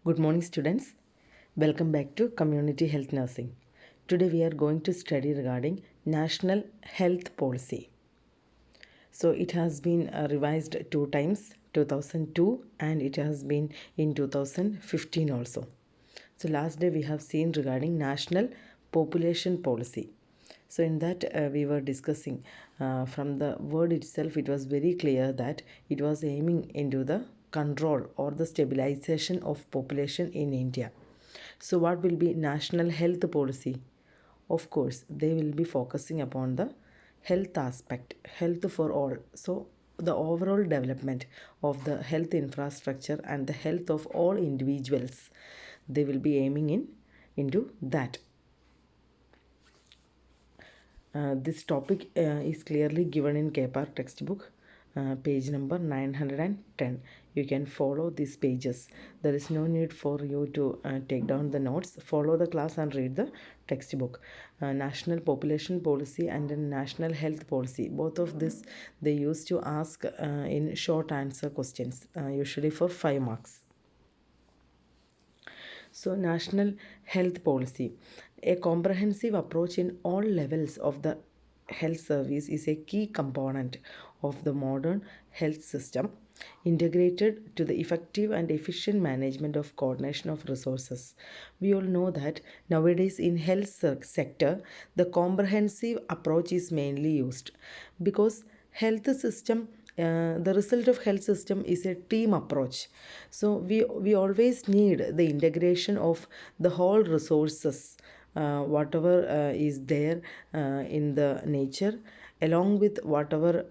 Good morning, students. Welcome back to Community Health Nursing. Today we are going to study regarding National Health Policy. So it has been revised two times, 2002 and it has been in 2015 also. So last day we have seen regarding National Population Policy. So in that we were discussing from the word itself, it was very clear that it was aiming into the control or the stabilization of population in India. So what will be National Health Policy? Of course, they will be focusing upon the health aspect, health for all. So the overall development of the health infrastructure and the health of all individuals, they will be aiming into that. This topic is clearly given in KPAR textbook, page number 910. You can follow these pages. There is no need for you to take down the notes. Follow the class and read the textbook. National Population Policy and National Health Policy. Both of this they used to ask in short answer questions, usually for 5 marks. So, National Health Policy. A comprehensive approach in all levels of the health service is a key component of the modern health system, integrated to the effective and efficient management of coordination of resources. We all know that nowadays in health sector, the comprehensive approach is mainly used because health system, the result of health system is a team approach. So we always need the integration of the whole resources, whatever is there in the nature, along with whatever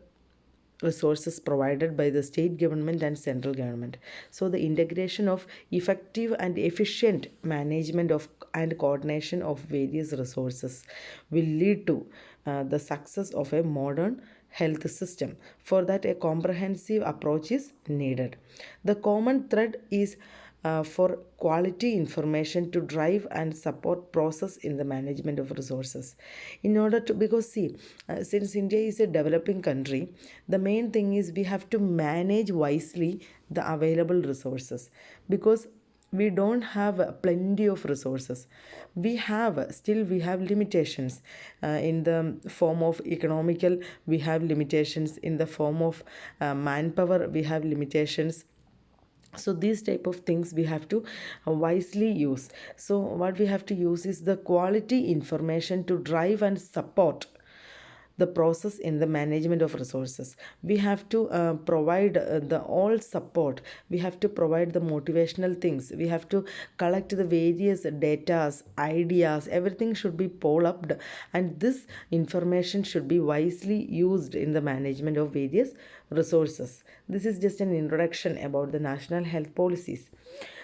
resources provided by the state government and central government. So the integration of effective and efficient management of and coordination of various resources will lead to the success of a modern health system. For that, a comprehensive approach is needed. The common thread is for quality information to drive and support process in the management of resources. In order to, because see, since India is a developing country, the main thing is we have to manage wisely the available resources, because we don't have plenty of resources. We have limitations in the form of economical, we have limitations in the form of manpower, we have limitations. So these type of things we have to wisely use. So what we have to use is the quality information to drive and support the process in the management of resources. We have to provide the all support. We have to provide the motivational things. We have to collect the various datas, ideas. Everything should be polled up, and this information should be wisely used in the management of various resources. This is just an introduction about the national health policies.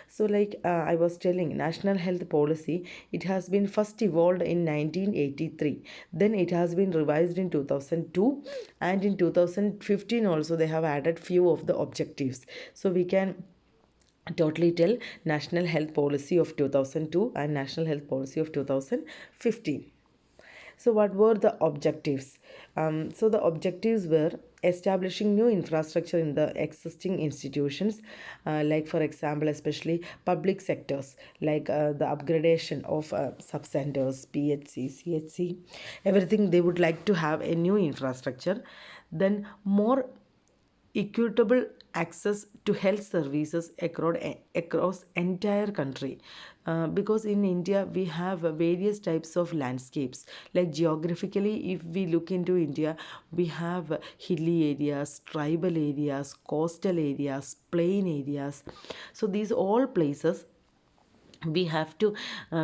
So like I was telling, national health policy, it has been first evolved in 1983, then it has been revised in 2002, and in 2015 also they have added few of the objectives. So we can totally tell national health policy of 2002 and national health policy of 2015. So, what were the objectives? So, the objectives were establishing new infrastructure in the existing institutions, like, for example, especially public sectors, like the upgradation of sub-centers, PHC, CHC, everything. They would like to have a new infrastructure. Then, more equitable access to health services across entire country, because in India we have various types of landscapes. Like geographically, if we look into India, we have hilly areas, tribal areas, coastal areas, plain areas. So these all places we have to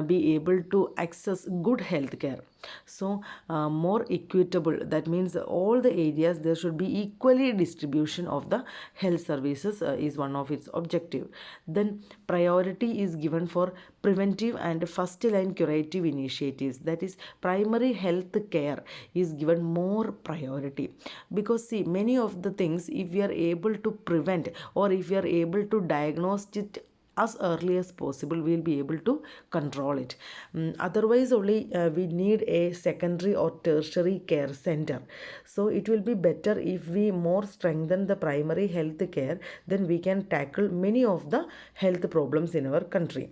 be able to access good health care. So more equitable, that means all the areas there should be equally distribution of the health services, is one of its objective. Then priority is given for preventive and first line curative initiatives, that is primary health care is given more priority. Because see, many of the things, if we are able to prevent or if we are able to diagnose it as early as possible, we'll be able to control it. Otherwise only we need a secondary or tertiary care center. So it will be better if we more strengthen the primary health care, then we can tackle many of the health problems in our country.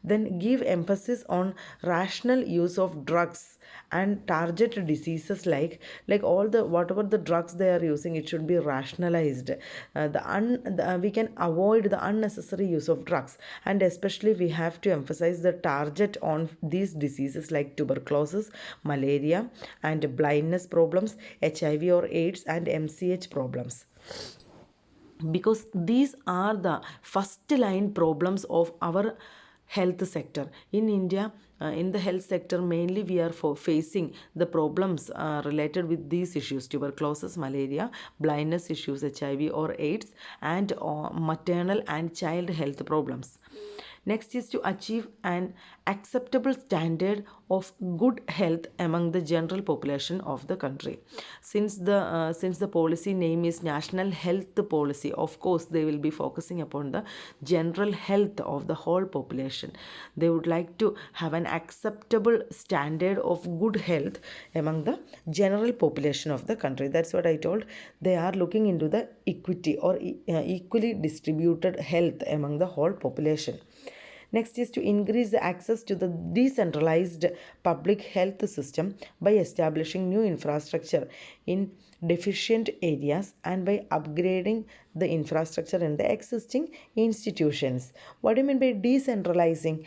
Then give emphasis on rational use of drugs and target diseases, like all the whatever the drugs they are using, it should be rationalized. We can avoid the unnecessary use of drugs, and especially we have to emphasize the target on these diseases like tuberculosis, malaria, and blindness problems, HIV or AIDS, and MCH problems, because these are the first line problems of our health sector in India. In the health sector mainly we are facing the problems related with these issues: tuberculosis, malaria, blindness issues, HIV or AIDS, and maternal and child health problems. Next is to achieve an acceptable standard of good health among the general population of the country. Since the policy name is National Health Policy, of course they will be focusing upon the general health of the whole population. They would like to have an acceptable standard of good health among the general population of the country. That's what I told. They are looking into the equity or equally distributed health among the whole population. Next is to increase the access to the decentralized public health system by establishing new infrastructure in deficient areas and by upgrading the infrastructure in the existing institutions. What do you mean by decentralizing?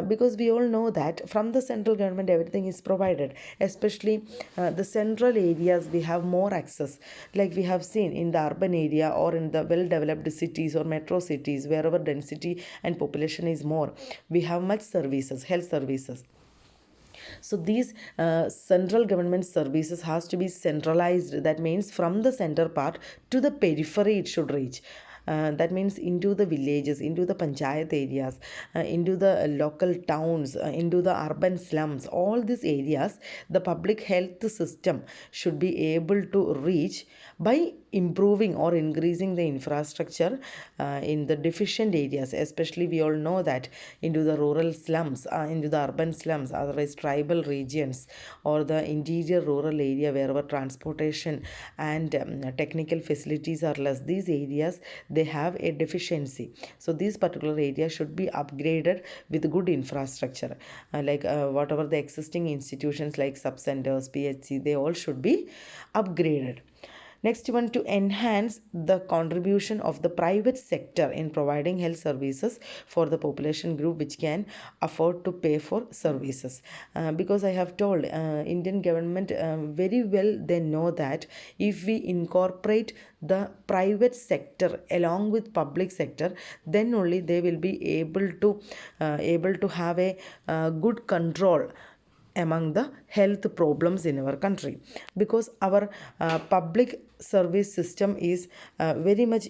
Because we all know that from the central government everything is provided, especially the central areas we have more access, like we have seen in the urban area or in the well developed cities or metro cities, wherever density and population is more, we have much services, health services. So these central government services has to be centralized. That means from the center part to the periphery it should reach. That means into the villages, into the panchayat areas, into the local towns, into the urban slums. All these areas, the public health system should be able to reach by improving or increasing the infrastructure in the deficient areas. Especially we all know that into the rural slums, into the urban slums, otherwise tribal regions, or the interior rural area wherever transportation and technical facilities are less, these areas they have a deficiency. So these particular areas should be upgraded with good infrastructure, whatever the existing institutions like sub centers, PHC, they all should be upgraded. Next one, to enhance the contribution of the private sector in providing health services for the population group which can afford to pay for services. Because I have told Indian government very well, they know that if we incorporate the private sector along with public sector, then only they will be able to have a good control among the health problems in our country, because our public service system is very much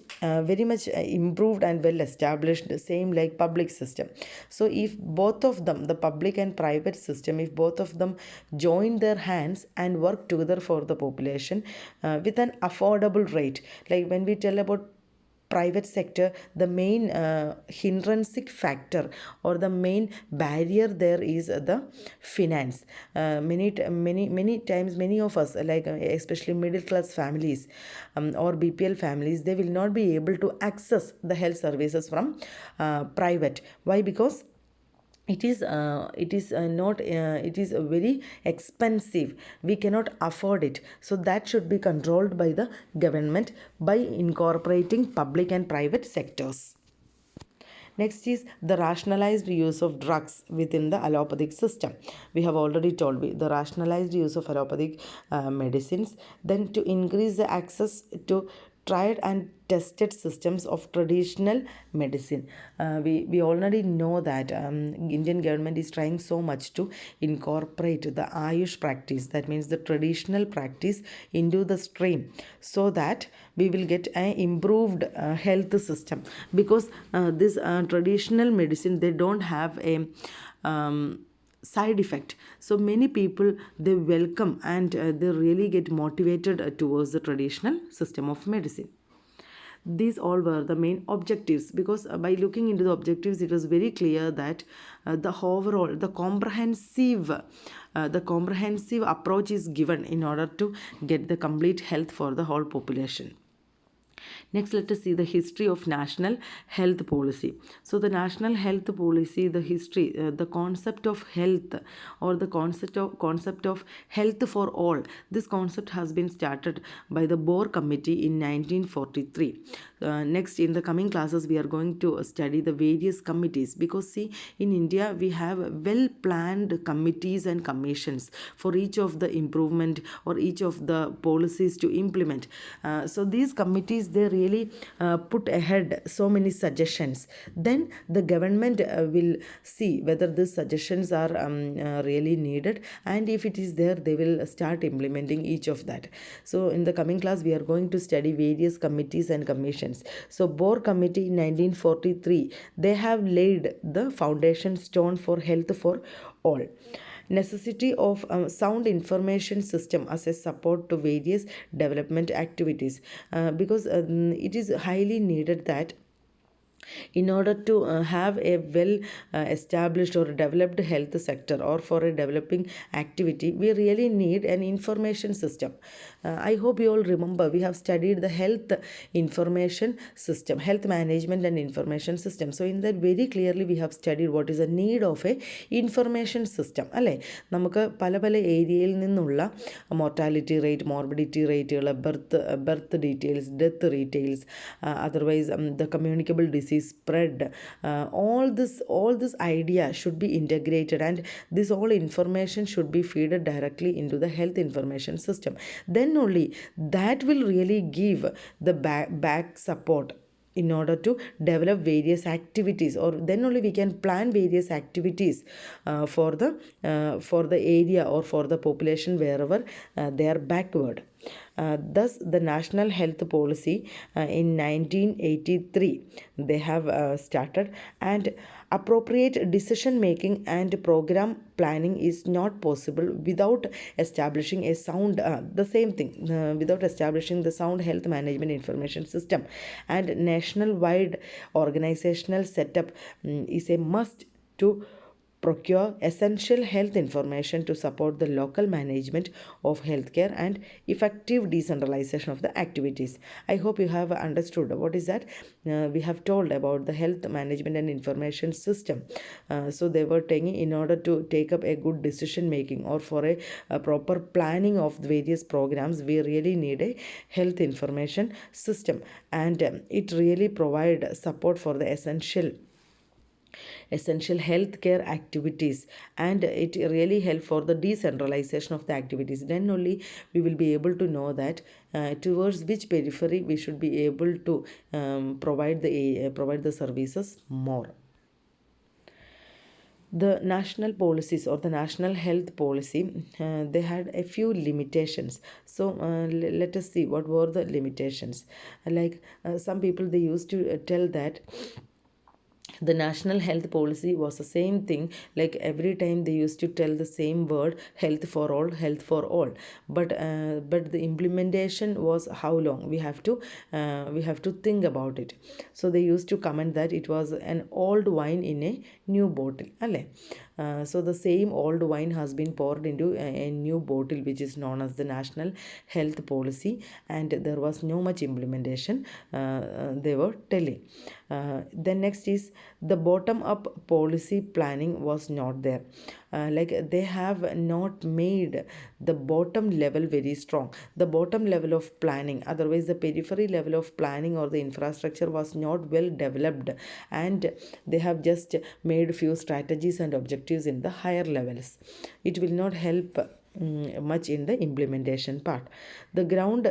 improved and well established, same like public system. So if both of them, the public and private system, if both of them join their hands and work together for the population with an affordable rate, like when we tell about private sector, the main hindrance factor or the main barrier there is the finance. Many times, many of us, especially middle class families or BPL families, they will not be able to access the health services from private. Why? Because it is very expensive, we cannot afford it. So that should be controlled by the government by incorporating public and private sectors. Next is the rationalized use of drugs within the allopathic system. We have already told the rationalized use of allopathic medicines. Then to increase the access to tried and tested systems of traditional medicine. We already know that Indian government is trying so much to incorporate the Ayush practice, that means the traditional practice, into the stream, so that we will get an improved health system. Because this traditional medicine, they don't have a side effect, so many people they welcome and they really get motivated towards the traditional system of medicine. These all were the main objectives, because by looking into the objectives, it was very clear that the overall, the comprehensive approach is given in order to get the complete health for the whole population. Next, let us see the history of national health policy. So, the national health policy, the history, the concept of health, or the concept of health for all. This concept has been started by the Boer Committee in 1943. Next, in the coming classes, we are going to study the various committees, because see, in India we have well planned committees and commissions for each of the improvement or each of the policies to implement. So these committees, they really put ahead so many suggestions. Then the government will see whether these suggestions are really needed, and if it is there, they will start implementing each of that. So in the coming class, we are going to study various committees and commissions. So Boer Committee in 1943, they have laid the foundation stone for health for all. Necessity of sound information system as a support to various development activities, because it is highly needed that in order to have a well established or developed health sector, or for a developing activity, we really need an information system. I hope you all remember, we have studied the health information system, health management and information system. So in that, very clearly we have studied what is the need of a information system, അല്ലേ? നമുക്ക് പല പല ഏരിയയിൽ നിന്നുള്ള mortality rate, morbidity റേറ്റുകൾ, birth details, death details, otherwise the communicable disease spread, all this idea should be integrated, and this all information should be fed directly into the health information system. Then only that will really give the back support in order to develop various activities, or then only we can plan various activities for the area or for the population wherever they are backward. Thus, the National Health Policy in 1983, they have started, and appropriate decision making and program planning is not possible without establishing a sound, the same thing, without establishing the sound health management information system. And national wide organizational setup is a must to procure essential health information to support the local management of healthcare and effective decentralization of the activities. I hope you have understood what is that. We have told about the health management and information system. So they were taking, in order to take up a good decision making or for a proper planning of various programs, we really need a health information system, and it really provide support for the essential healthcare activities, and it really help for the decentralization of the activities. Then only we will be able to know that towards which periphery we should be able to provide the services more. The national policies or the national health policy, they had a few limitations. So let us see what were the limitations. Like some people, they used to tell that the national health policy was the same thing, like every time they used to tell the same word, health for all, health for all. But the implementation was how long, we have to think about it. So they used to comment that it was an old wine in a new bottle, alle. So the same old wine has been poured into a new bottle, which is known as the national health policy, and there was no much implementation, they were telling. Then next is the bottom up policy planning was not there. Like they have not made the bottom level very strong, the bottom level of planning, otherwise the periphery level of planning or the infrastructure was not well developed, and they have just made few strategies and objectives in the higher levels. It will not help much in the implementation part. The ground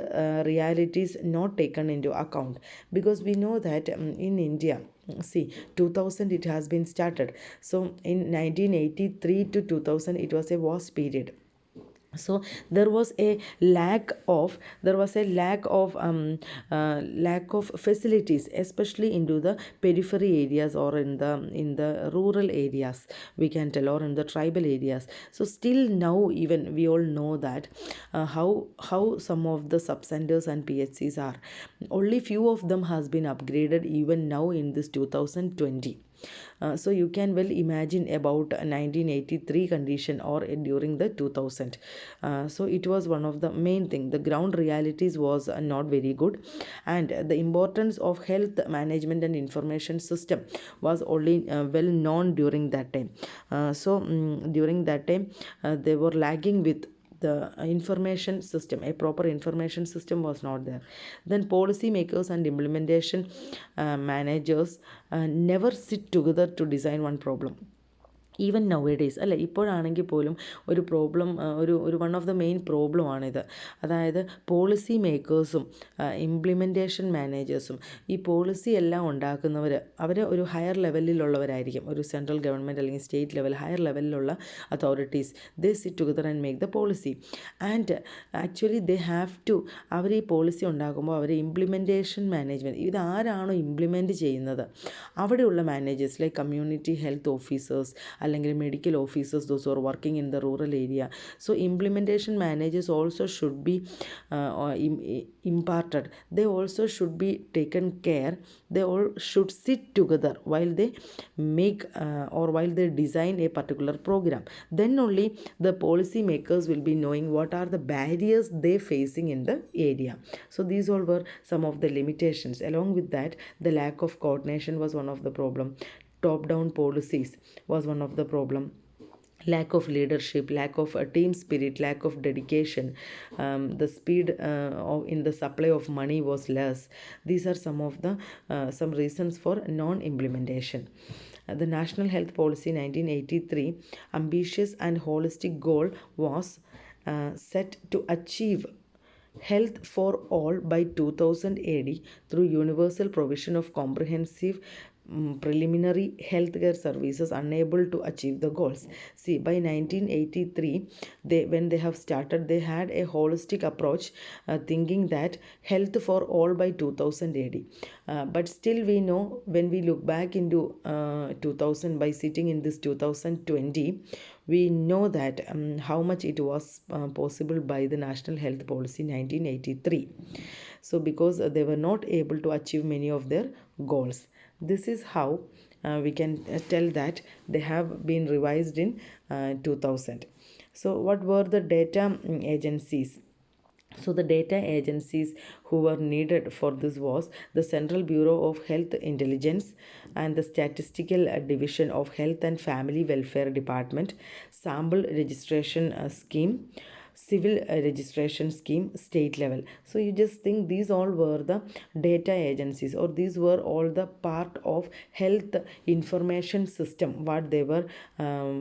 realities not taken into account, because we know that in India, see, 2000 it has been started. So in 1983 to 2000 it was a vast period. So there was a lack of facilities, especially into the periphery areas, or in the rural areas, we can tell, or in the tribal areas. So still now, even we all know that how some of the sub centers and PHCs are, only few of them has been upgraded even now in this 2020. So you can well imagine about 1983 condition, or during the 2000. So it was one of the main thing. The ground realities was not very good, and the importance of health management and information system was only well known during that time. During that time, they were lagging with the information system. A proper information system was not there. Then policy makers and implementation managers never sit together to design one problem. Even now A days അല്ല, ഇപ്പോഴാണെങ്കിൽ പോലും ഒരു problem, ഒരു one of the main പ്രോബ്ലമാണിത്. അതായത് policy മേക്കേഴ്സും implementation മാനേജേഴ്സും, ഈ policy എല്ലാം ഉണ്ടാക്കുന്നവർ, അവർ ഒരു higher ലെവലിലുള്ളവരായിരിക്കും. ഒരു സെൻട്രൽ ഗവൺമെൻറ് അല്ലെങ്കിൽ സ്റ്റേറ്റ് ലെവൽ, ഹയർ ലെവലിലുള്ള authorities, they sit together and make the policy. And actually they have to, അവർ ഈ പോളിസി ഉണ്ടാക്കുമ്പോൾ അവർ ഇംപ്ലിമെൻറ്റേഷൻ മാനേജ്മെൻറ്റ്, ഇതാരാണോ ഇംപ്ലിമെൻറ്റ് ചെയ്യുന്നത് അവിടെയുള്ള managers, like community health officers അല്ലെങ്കിൽ medical officers, those are working in the rural area. So implementation managers also should be imparted. They also should be taken care. They all should sit together while they make or while they design a particular program. Then only the policy makers will be knowing what are the barriers they facing in the area. So these all were some of the limitations. Along with that, the lack of coordination was one of the problem. Top down policies was one of the problem. Lack of leadership, lack of team spirit, lack of dedication, the speed in the supply of money was less. These are some of the some reasons for non implementation. The National Health Policy 1983 ambitious and holistic goal was set to achieve health for all by 2000 AD through universal provision of comprehensive preliminary healthcare services, unable to achieve the goals. See, by 1983, when they have started, they had a holistic approach, thinking that health for all by 2000 AD. But still we know, when we look back into 2000, by sitting in this 2020, we know that how much it was possible by the National Health Policy 1983. So because they were not able to achieve many of their goals, this is how we can tell that they have been revised in 2000. So what were the data agencies? So the data agencies who were needed for this was the Central Bureau of Health Intelligence and the Statistical Division of Health and Family Welfare Department, Sample Registration Scheme, Civil Registration Scheme, state level. So you just think these all were the data agencies, or these were all the part of health information system, what they were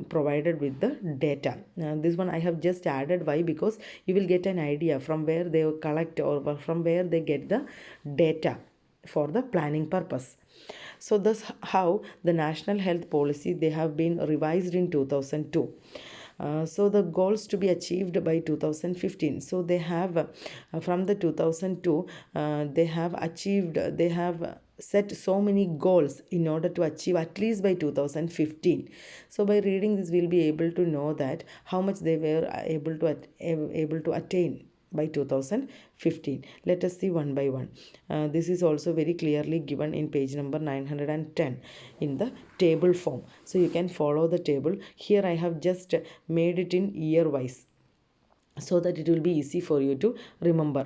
provided with the data. This one I have just added. Why? Because you will get an idea from where they collect, or from where they get the data for the planning purpose. So thus how the National Health Policy, they have been revised in 2002. So the goals to be achieved by 2015. So they have from the 2002, they have achieved, they have set so many goals in order to achieve at least by 2015. So by reading this, we'll be able to know that how much they were able to attain by 2015. Let us see one by one. This is also very clearly given in page number 910 in the table form. So you can follow the table. Here I have just made it in year wise, so that it will be easy for you to remember.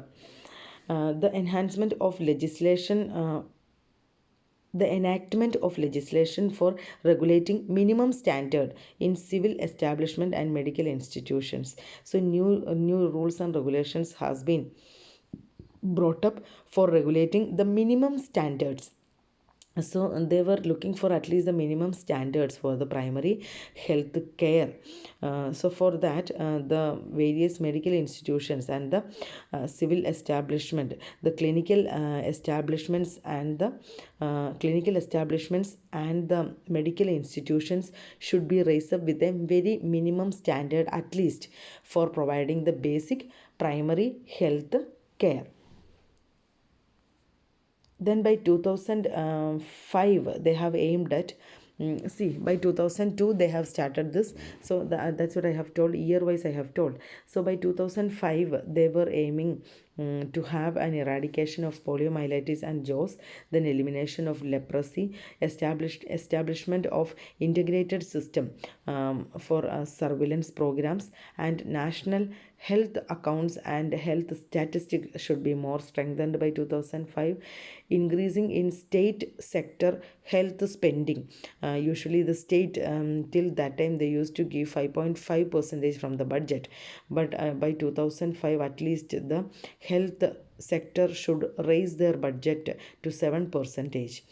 The enhancement of legislation, the enactment of legislation for regulating minimum standard in civil establishment and medical institutions. So new rules and regulations has been brought up for regulating the minimum standards So they were looking for at least the minimum standards for the primary health care. So for that, the various medical institutions and the civil establishment, the clinical establishments and the medical institutions should be raised up with a very minimum standard at least for providing the basic primary health care. Then by 2005 they have aimed at, see, by 2002 they have started this. So that's what I have told, year wise I have told. So by 2005 they were aiming to have an eradication of poliomyelitis and jaws, then elimination of leprosy, establishment of integrated system for surveillance programs, and national health accounts and health statistics should be more strengthened by 2005. Increasing in state sector health spending. Usually the state, till that time they used to give 5.5 percentage from the budget, but by 2005 at least the health sector should raise their budget to 7 percentage,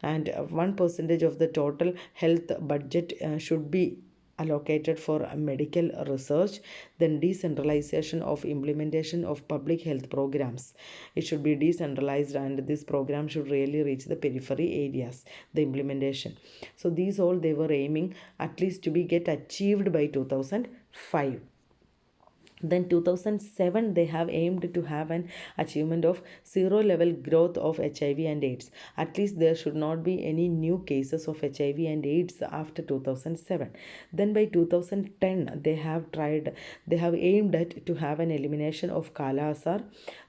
and 1 percentage of the total health budget should be allocated for medical research. Then decentralization of implementation of public health programs, it should be decentralized, and this program should really reach the periphery areas, the implementation. So these all they were aiming at least to be get achieved by 2005. Then 2007 they have aimed to have an achievement of zero level growth of HIV and AIDS. At least there should not be any new cases of HIV and AIDS after 2007. Then by 2010 they have aimed at to have an elimination of Kala Azar,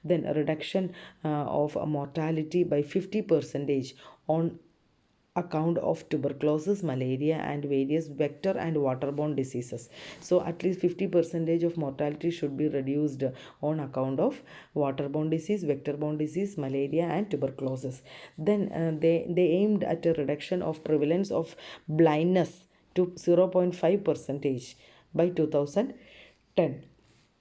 then a reduction of mortality by 50 percentage on account of tuberculosis, malaria, and various vector and waterborne diseases. So at least 50 percentage of mortality should be reduced on account of waterborne disease, vector-borne disease, malaria, and tuberculosis. Then they aimed at a reduction of prevalence of blindness to 0.5 percentage by 2010.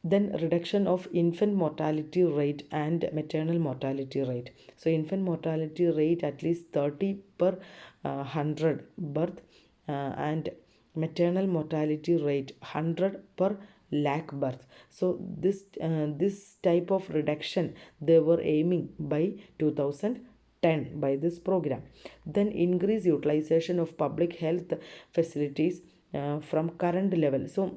Then reduction of infant mortality rate and maternal mortality rate. So infant mortality rate at least 30 per 100 birth, and maternal mortality rate 100 per lakh birth. So this type of reduction they were aiming by 2010 by this program. Then increase utilization of public health facilities from current level. So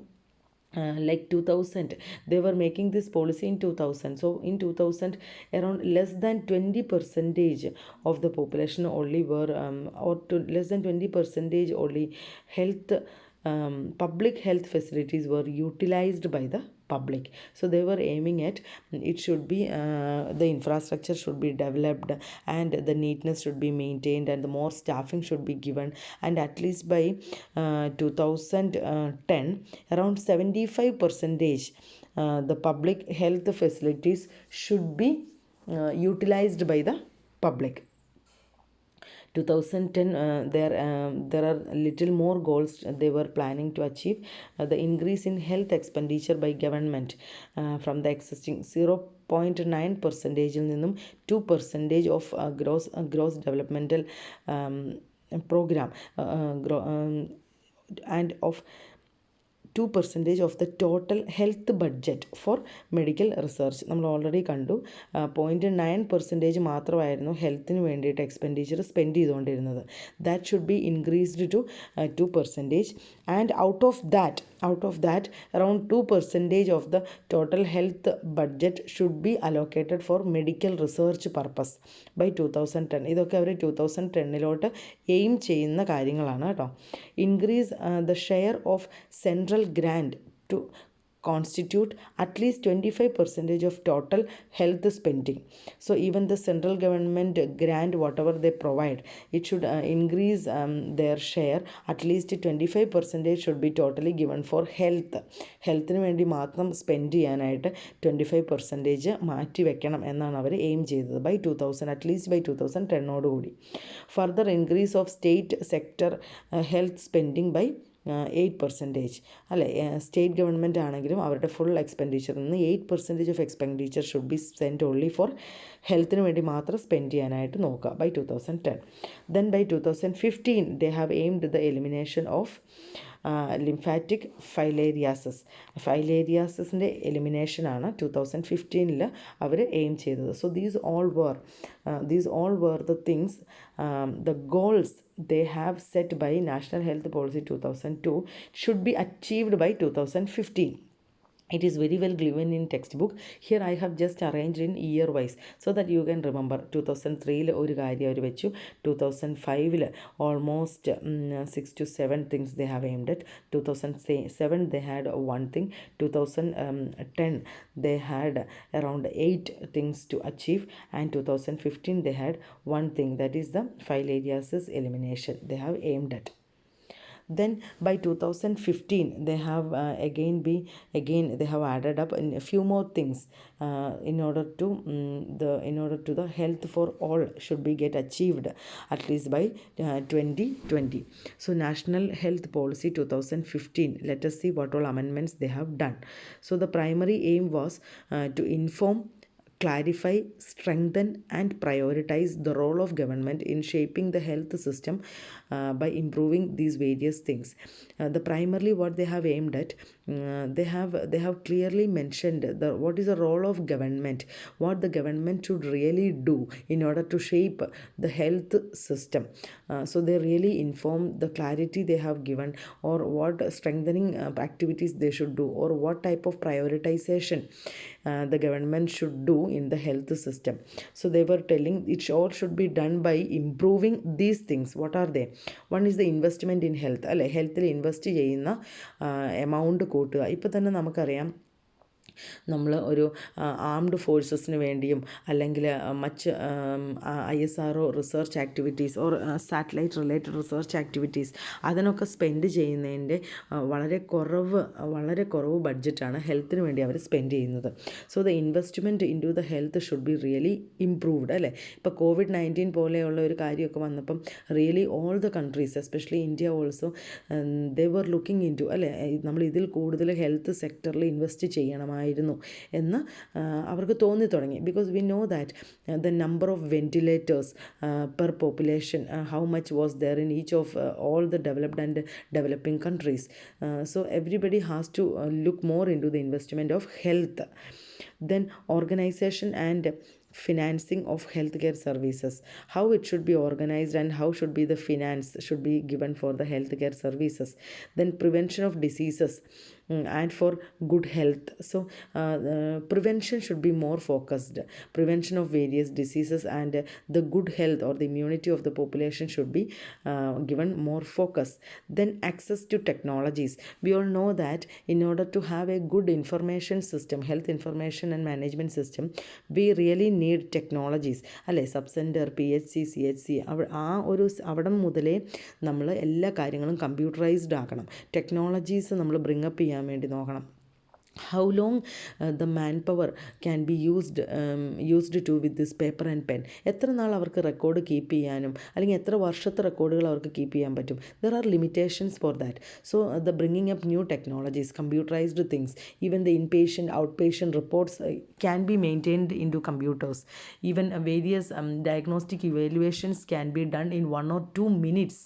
like 2000 they were making this policy in 2000. So in 2000 around less than 20 percentage of the population only were or to less than 20 percentage only health public health facilities were utilized by the public. So they were aiming at it should be the infrastructure should be developed, and the neatness should be maintained, and the more staffing should be given, and at least by 2010 around 75 percentage the public health facilities should be utilized by the public. 2010 there are little more goals they were planning to achieve. The increase in health expenditure by government from the existing 0.9 percentage നിന്നും 2 percentage of gross developmental program and of 2 percentage of the total health budget for medical research. നമ്മൾ already കണ്ടു 0.9 percentage മാത്രമായിരുന്നു ഹെൽത്തിന് വേണ്ടിയിട്ട് expenditure spend ചെയ്തുകൊണ്ടിരുന്നത്. That should be increased to 2 percentage, and out of that around 2 percentage of the total health budget should be allocated for medical research purpose by 2010. ഇതൊക്കെ അവർ 2010 aim ചെയ്യുന്ന കാര്യങ്ങളാണ് കേട്ടോ. Increase the share of central grant to constitute at least 25 percentage of total health spending. So even the central government grant whatever they provide, it should increase their share. At least 25 percentage should be totally given for ഹെൽത്തിന് വേണ്ടി മാത്രം സ്പെൻഡ് ചെയ്യാനായിട്ട് 25 percentage മാറ്റി വെക്കണം എന്നാണ് അവർ aim ചെയ്തത് ബൈ 2000, അറ്റ്ലീസ്റ്റ് ബൈ 2010 കൂടി. Further increase of state sector health spending by 8% അല്ലേ? സ്റ്റേറ്റ് ഗവൺമെൻറ് ആണെങ്കിലും അവരുടെ ഫുൾ എക്സ്പെൻഡിച്ചറിൽ നിന്ന് 8% of expenditure should be spend only for ഹെൽത്തിന് വേണ്ടി മാത്രം സ്പെൻഡ് ചെയ്യാനായിട്ട് നോക്കുക by 2010. Then by 2015 they have aimed the elimination of lymphatic ഫൈലേരിയാസിൻ്റെ എലിമിനേഷനാണ് 2015 അവർ എയിം ചെയ്തത്. So these all were the things, the goals they have set by National Health Policy 2002 should be achieved by 2015. It is very well given in textbook. Here I have just arranged in year wise so that you can remember. 2003 ഒരു കാര്യം അവർ വെച്ചു, 2005 almost 6 to 7 things they have aimed at. 2007 they had one thing. 2010 they had around 8 things to achieve, and 2015 they had one thing, that is the filariasis elimination they have aimed at. Then by 2015 they have again they have added up in a few more things in order to the health for all should be get achieved at least by 2020. So National Health Policy 2015, let us see what all amendments they have done. So the primary aim was to inform, clarify, strengthen and prioritize the role of government in shaping the health system by improving these various things. The primarily what they have aimed at, they have clearly mentioned what is the role of government, what the government should really do in order to shape the health system. So they really inform the clarity they have given, or what strengthening activities they should do, or what type of prioritization the government should do in the health system. So they were telling it all should be done by improving these things. What are they? One is the investment in health, അല്ലേ? ഹെൽത്തിൽ invest ചെയ്യുന്ന amount കൂട്ടുക. ഇപ്പോൾ തന്നെ നമുക്കറിയാം, നമ്മൾ ഒരു armed ഫോഴ്സസിന് വേണ്ടിയും അല്ലെങ്കിൽ മറ്റ് ISRO research activities or satellite related research activities അതിനൊക്കെ സ്പെൻഡ് ചെയ്യുന്നതിൻ്റെ വളരെ കുറവ് ബഡ്ജറ്റാണ് ഹെൽത്തിന് വേണ്ടി അവർ സ്പെൻഡ് ചെയ്യുന്നത്. So the investment in to the health should be really improved, അല്ലേ? ഇപ്പോൾ COVID-19 പോലെയുള്ള ഒരു കാര്യമൊക്കെ വന്നപ്പം really all the countries, especially India also, they were looking in to, അല്ലേ, നമ്മൾ ഇതിൽ കൂടുതൽ ഹെൽത്ത് സെക്ടറിൽ ഇൻവെസ്റ്റ് ചെയ്യണമായിരുന്നു എന്ന് അവർക്ക് തോന്നി തുടങ്ങി. Because we know that the number of ventilators per population, how much was there in each of all the developed and developing countries. So everybody has to look more into the investment of health. Then organization and financing of healthcare services, how it should be organized and how should be the finance should be given for the healthcare services. Then prevention of diseases and for good health. So prevention should be more focused, prevention of various diseases, and the good health or the immunity of the population should be given more focus. Then access to technologies. We all know that in order to have a good information system, health information and management system, we really need technologies, അല്ലേ? Sub centre, PHC, CHC, അവിടെ മുതലേ നമ്മൾ എല്ലാ കാര്യങ്ങളും computerised ആക്കണം. Technologies നമ്മൾ ബ്രിങ്ങപ്പ് ചെയ്യാൻ വേണ്ടി നോക്കണം. How long the manpower can be used to with this paper and pen? എത്ര നാൾ അവർക്ക് റെക്കോർഡ് കീപ്പ് ചെയ്യാനും അല്ലെങ്കിൽ എത്ര വർഷത്തെ റെക്കോർഡുകൾ അവർക്ക് കീപ്പ് ചെയ്യാൻ പറ്റും? There are limitations for that. So the bringing up new technologies, computerized things, even the inpatient, outpatient reports can be maintained into computers. Even various diagnostic evaluations can be done in 1 or 2 minutes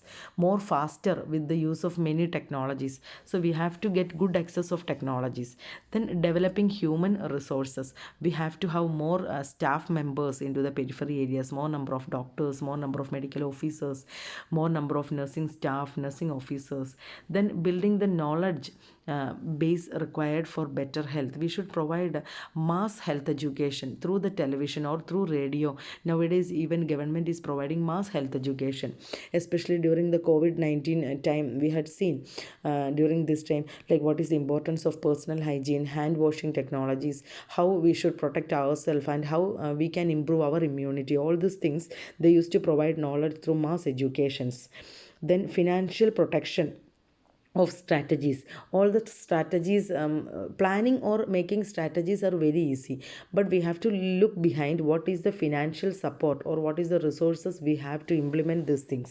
more faster with the use of many technologies. So we have to get good access of technologies. Then developing human resources. We have to have more staff members into the periphery areas, more number of doctors, more number of medical officers, more number of nursing staff, nursing officers. Then building the knowledge base required for better health. We should provide mass health education through the television or through radio. Nowadays even government is providing mass health education, especially during the COVID-19 time. We had seen during this time, like what is the importance of personal hygiene, hand washing technologies, how we should protect ourselves, and how we can improve our immunity. All these things they used to provide knowledge through mass educations. Then financial protection of strategies. All the strategies, planning or making strategies are very easy, but we have to look behind what is the financial support or what is the resources we have to implement these things.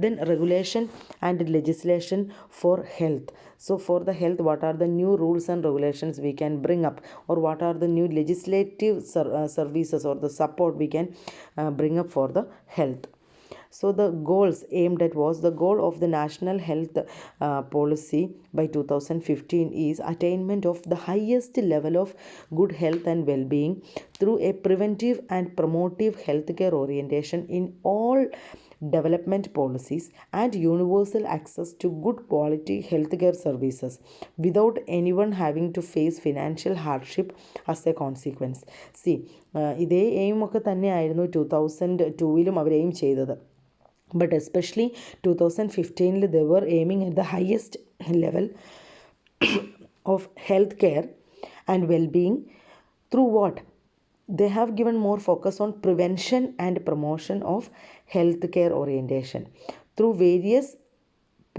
Then regulation and legislation for health. So for the health, what are the new rules and regulations we can bring up, or what are the new legislative services or the support we can bring up for the health. So the goals aimed at was the goal of the national health policy by 2015 is attainment of the highest level of good health and well-being through a preventive and promotive healthcare orientation in all development policies and universal access to good quality healthcare services without anyone having to face financial hardship as a consequence. See, ഇതേ aim ഒക്കെ തന്നെയായിരുന്നു 2002-ലും അവർ aim ചെയ്തത്. But especially 2015, they were aiming at the highest level of healthcare and well-being through what? They have given more focus on prevention and promotion of healthcare orientation through various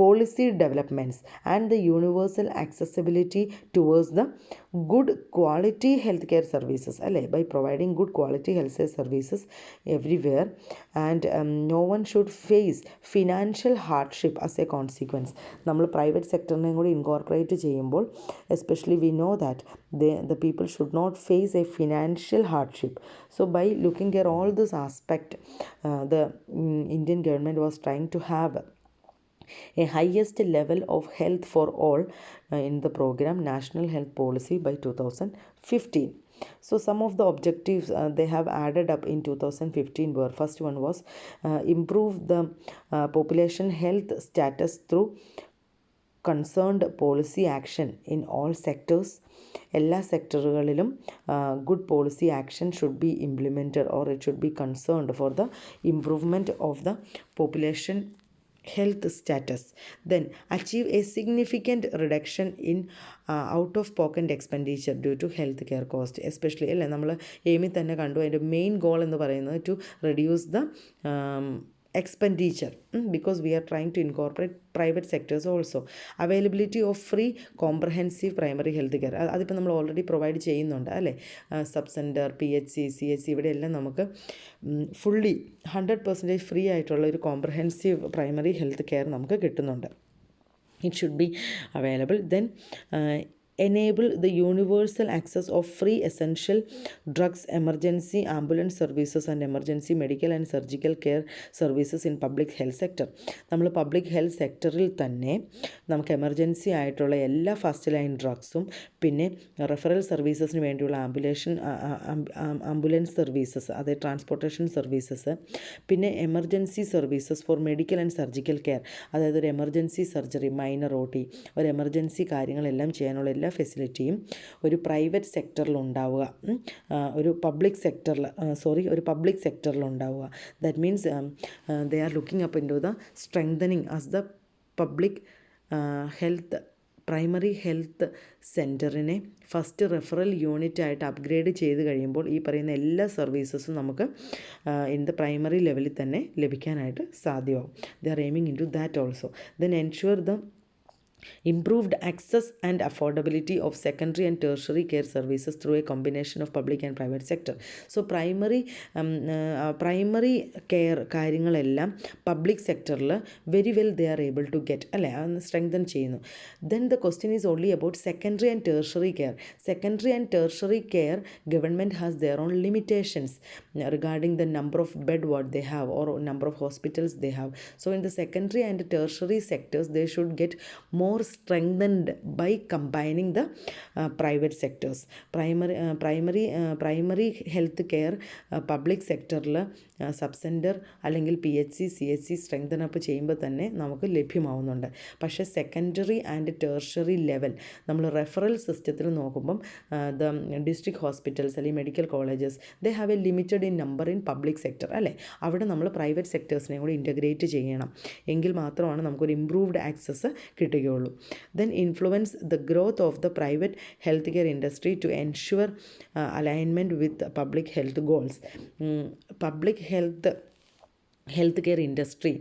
policy developments and the universal accessibility towards the good quality healthcare services, by providing good quality healthcare services everywhere, and no one should face financial hardship as a consequence. നമ്മൾ private സെക്ടറിനെയും കൂടി incorporate ചെയ്യുമ്പോൾ especially V know that the people should not face a financial hardship. So by looking at all this aspect, the Indian government was trying to have a highest level of health for all in the program National Health Policy by 2015. So some of the objectives they have added up in 2015 were, first one was improve the population health status through concerned policy action in all sectors. എല്ലാ സെക്ടറുകളിലും good policy action should be implemented, or it should be concerned for the improvement of the population health status. Then achieve a significant reduction in out of pocket expenditure due to health care cost. Especially അല്ലേ, നമ്മൾ എയിമിൽ തന്നെ കണ്ടു അതിൻ്റെ main goal എന്ന് പറയുന്നത് to reduce the expenditure, because we are trying to incorporate private sectors also. Availability of free comprehensive primary health care, അതിപ്പോൾ നമ്മൾ already provide ചെയ്യുന്നുണ്ട് അല്ലേ. സബ് സെൻറ്റർ, PHC, CHC, ഇവിടെയെല്ലാം നമുക്ക് ഫുള്ളി 100% ഫ്രീ ആയിട്ടുള്ള ഒരു കോംപ്രഹെൻസീവ് പ്രൈമറി ഹെൽത്ത് കെയർ നമുക്ക് കിട്ടുന്നുണ്ട്. It should be available. Then enable the universal access of free essential drugs, emergency ambulance services and emergency medical and surgical care services in public health sector. നമ്മൾ public health സെക്ടറിൽ തന്നെ നമുക്ക് emergency ആയിട്ടുള്ള എല്ലാ first line ഡ്രഗ്സും, പിന്നെ referral സർവീസസിന് വേണ്ടിയുള്ള ambulance services, അതായത് transportation services, പിന്നെ emergency services four medical and surgical care, അതായത് ഒരു എമർജൻസി സർജറി, മൈനർ OT, ഒരു എമർജൻസി കാര്യങ്ങളെല്ലാം ചെയ്യാനുള്ള എല്ലാ ഫെസിലിറ്റിയും ഒരു പ്രൈവറ്റ് സെക്ടറിൽ ഉണ്ടാവുക, ഒരു പബ്ലിക് സെക്ടറിൽ ഉണ്ടാവുക. That means they are looking up in to the strengthening as the public health primary health സെൻറ്ററിനെ ഫസ്റ്റ് റെഫറൽ യൂണിറ്റ് ആയിട്ട് അപ്ഗ്രേഡ് ചെയ്ത് കഴിയുമ്പോൾ ഈ പറയുന്ന എല്ലാ സർവീസസും നമുക്ക് ഇൻ ദ പ്രൈമറി ലെവലിൽ തന്നെ ലഭിക്കാനായിട്ട് സാധ്യമാവും. They are aiming into that also. Then ensure the improved access and affordability of secondary and tertiary care services through a combination of public and private sector. So primary care കാര്യങ്ങളെല്ലാം public സെക്ടറിൽ very well they are able to get, അല്ലേ, അതൊന്ന് strengthen ചെയ്യുന്നു. Then the question is only about secondary and tertiary care. Secondary and tertiary care government has their own limitations regarding the number of bed what they have or number of hospitals they have. So in the secondary and tertiary sectors they should get more strengthened by combining the private sectors. Primary health care public സെക്ടറിൽ sub centre അല്ലെങ്കിൽ PHC, CHC strengthen up ചെയ്യുമ്പോൾ തന്നെ നമുക്ക് ലഭ്യമാവുന്നുണ്ട്. പക്ഷേ secondary and tertiary level നമ്മൾ referral സിസ്റ്റത്തിൽ നോക്കുമ്പം the district hospitals അല്ലെങ്കിൽ medical colleges they have A limited in number in public sector, അല്ലേ. അവിടെ നമ്മൾ പ്രൈവറ്റ് സെക്ടേഴ്സിനെ കൂടി ഇൻറ്റഗ്രേറ്റ് ചെയ്യണം, എങ്കിൽ മാത്രമാണ് നമുക്കൊരു ഇംപ്രൂവ്ഡ് ആക്സസ് കിട്ടുകയുള്ളൂ. Then influence the growth of the private healthcare industry to ensure alignment with public health goals. Public health health care industry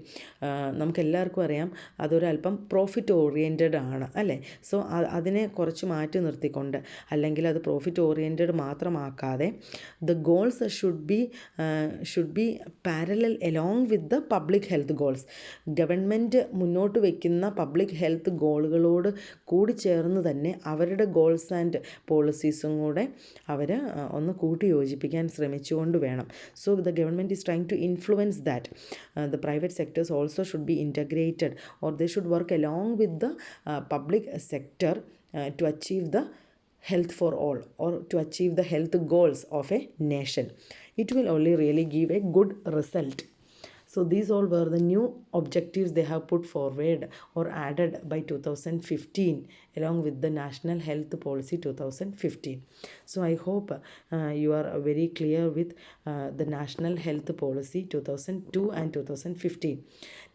നമുക്കെല്ലാവർക്കും അറിയാം അതൊരല്പം പ്രോഫിറ്റ് ഓറിയൻറ്റഡ് ആണ് അല്ലേ. സോ അതിനെ കുറച്ച് മാറ്റി നിർത്തിക്കൊണ്ട്, അല്ലെങ്കിൽ അത് പ്രോഫിറ്റ് ഓറിയൻറ്റഡ് മാത്രമാക്കാതെ the goals should be parallel along with the public health goals. Government മുന്നോട്ട് വയ്ക്കുന്ന പബ്ലിക് ഹെൽത്ത് ഗോളുകളോട് കൂടി ചേർന്ന് തന്നെ അവരുടെ ഗോൾസ് ആൻഡ് പോളിസീസും കൂടെ അവർ ഒന്ന് കൂട്ടി യോജിപ്പിക്കാൻ ശ്രമിച്ചുകൊണ്ട് വേണം. So the government is trying to influence that. The private sectors also should be integrated, or they should work along with the public sector to achieve the health for all, or to achieve the health goals of a nation. It will only really give a good result. So these all were the new objectives they have put forward or added by 2015 along with the National Health Policy 2015. So I hope you are very clear with the National Health Policy 2002 and 2015.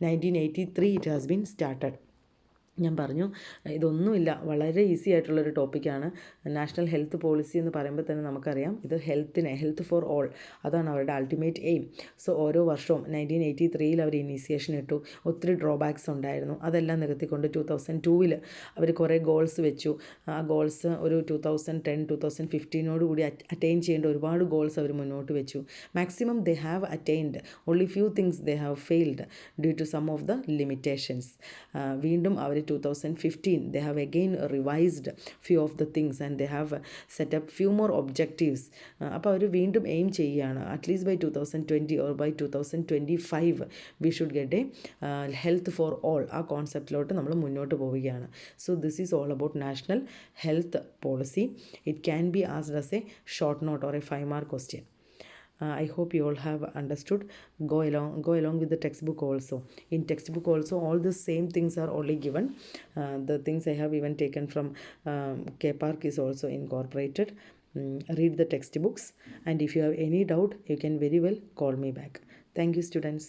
1983 it has been started. ഞാൻ പറഞ്ഞു ഇതൊന്നുമില്ല, വളരെ easy ആയിട്ടുള്ളൊരു ടോപ്പിക്കാണ്. National health policy എന്ന് പറയുമ്പോൾ തന്നെ നമുക്കറിയാം ഇത് ഹെൽത്ത് ഫോർ ഓൾ, അതാണ് അവരുടെ അൾട്ടിമേറ്റ് എയിം. സോ ഓരോ വർഷവും 1983 അവർ ഇനീസിയേഷൻ ഇട്ടു. ഒത്തിരി ഡ്രോബാക്സ് ഉണ്ടായിരുന്നു, അതെല്ലാം നികത്തിക്കൊണ്ട് 2002 അവർ കുറേ ഗോൾസ് വെച്ചു. ആ ഗോൾസ് ഒരു 2010-2015 കൂടി അറ്റൈൻ ചെയ്യേണ്ട ഒരുപാട് ഗോൾസ് അവർ മുന്നോട്ട് വെച്ചു. Maximum they have attained, only few things they have failed due to some of the limitations. വീണ്ടും അവർ 2015 they have again revised few of the things and they have set up few more objectives. അപ്പോൾ അവർ വീണ്ടും aim ചെയ്യുകയാണ്, at least by 2020 or by 2025 we should get a health for all. ആ കോൺസെപ്റ്റിലോട്ട് നമ്മൾ മുന്നോട്ട് പോവുകയാണ്. So this is all about national health policy. It can be ആസ്ഡ് as A short note or a 5-mark question. I hope you all have understood. Go along with the textbook also. In textbook also all the same things are only given. The things I have even taken from KPARK is also incorporated. Read the textbooks, and if you have any doubt you can very well call me back. Thank you students.